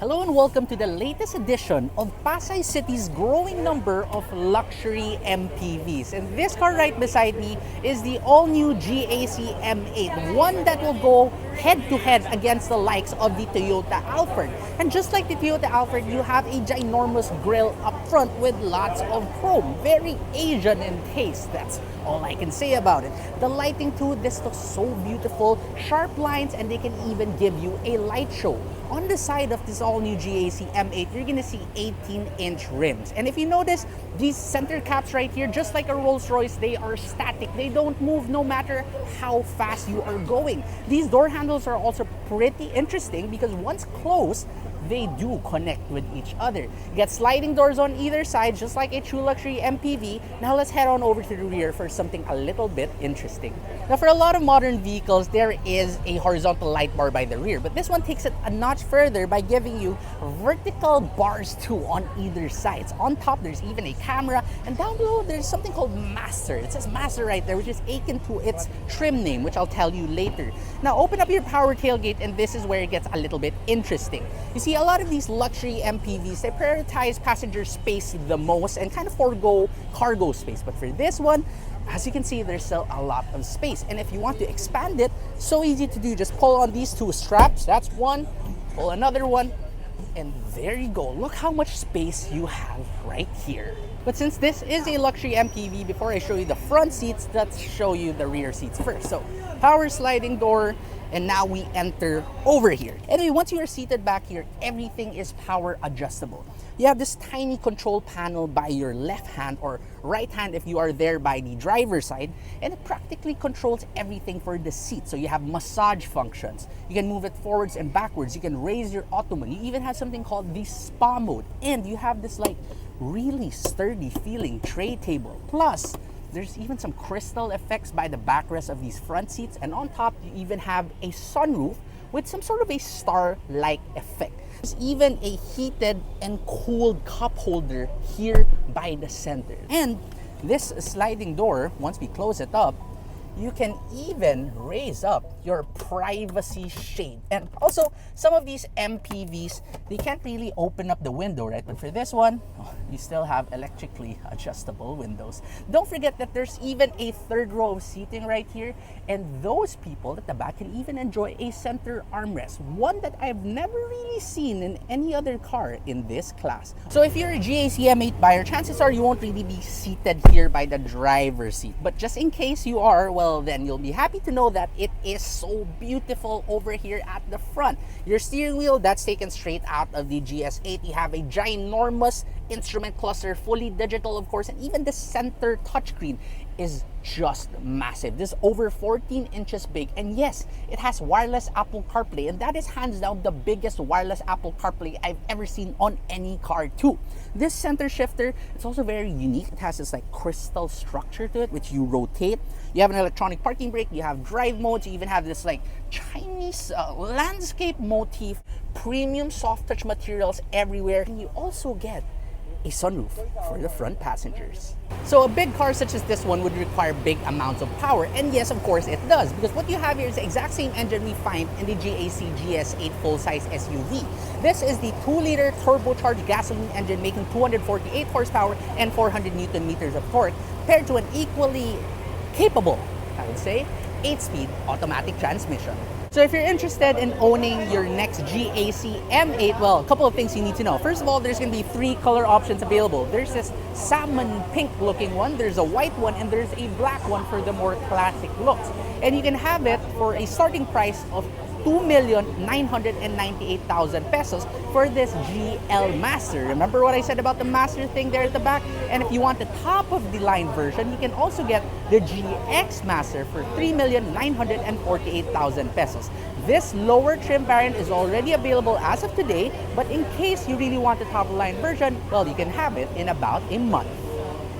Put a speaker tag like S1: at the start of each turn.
S1: Hello and welcome to the latest edition of Pasay City's growing number of luxury MPVs. And this car right beside me is the all-new GAC M8, one that will go head-to-head against the likes of the Toyota Alphard. And just like the Toyota Alphard, you have a ginormous grille up front with lots of chrome. Very Asian in taste, that's all I can say about it. The lighting too, this looks so beautiful, sharp lines, and they can even give you a light show. On the side of this all-new GAC M8, you're gonna see 18-inch rims. And if you notice, these center caps right here, just like a Rolls-Royce, they are static. They don't move no matter how fast you are going. These door handles are also pretty interesting because once closed, they do connect with each other. You get sliding doors on either side, just like a true luxury MPV. Now let's head on over to the rear for something a little bit interesting. Now for a lot of modern vehicles, there is a horizontal light bar by the rear, but this one takes it a notch further by giving you vertical bars too on either sides. On top, there's even a camera, and down below, there's something called Master. It says Master right there, which is akin to its trim name, which I'll tell you later. Now open up your power tailgate, and this is where it gets a little bit interesting. You see, a lot of these luxury MPVs, they prioritize passenger space the most and kind of forego cargo space. But for this one, as you can see, there's still a lot of space. And if you want to expand it, so easy to do. Just pull on these two straps. That's one. Pull another one. And there you go. Look how much space you have right here. But since this is a luxury MPV, before I show you the front seats, let's show you the rear seats first. So, power sliding door. And now we enter over here. Anyway, once you are seated back here, everything is power adjustable. You have this tiny control panel by your left hand or right hand if you are there by the driver's side, and it practically controls everything for the seat. So you have massage functions. You can move it forwards and backwards. You can raise your ottoman. You even have something called the spa mode. And you have this like really sturdy feeling tray table. Plus, there's even some crystal effects by the backrest of these front seats, and on top you even have a sunroof with some sort of a star-like effect. There's even a heated and cooled cup holder here by the center. And this sliding door, once we close it up, you can even raise up your privacy shade. And also, some of these MPVs, they can't really open up the window, right? But for this one, you still have electrically adjustable windows. Don't forget that there's even a third row of seating right here. And those people at the back can even enjoy a center armrest, one that I've never really seen in any other car in this class. So if you're a GAC M8 buyer, chances are you won't really be seated here by the driver's seat. But just in case you are, well, then you'll be happy to know that it is so beautiful over here at the front. Your steering wheel, that's taken straight out of the GS8. You have a ginormous instrument cluster, fully digital of course, and even the center touchscreen is just massive. This is over 14 inches big, and yes, it has wireless Apple CarPlay, and that is hands down the biggest wireless Apple CarPlay I've ever seen on any car too. This center shifter, it's also very unique. It has this like crystal structure to it, which you rotate. You have an electronic parking brake, you have drive modes, you even have this like Chinese landscape motif, premium soft touch materials everywhere, and you also get a sunroof for the front passengers. So a big car such as this one would require big amounts of power, and yes, of course it does, because what you have here is the exact same engine we find in the GAC GS8 full-size SUV. This is the 2-liter turbocharged gasoline engine making 248 horsepower and 400 Newton meters of torque, paired to an equally capable, I would say, 8-speed automatic transmission. So if you're interested in owning your next GAC M8, well, a couple of things you need to know. First of all, there's going to be 3 color options available. There's this salmon pink looking one, there's a white one, and there's a black one for the more classic looks. And you can have it for a starting price of 2,998,000 pesos for this GL Master. Remember what I said about the Master thing there at the back? And if you want the top of the line version, you can also get the GX Master for 3,948,000 pesos. This lower trim variant is already available as of today, but in case you really want the top of the line version, well, you can have it in about a month.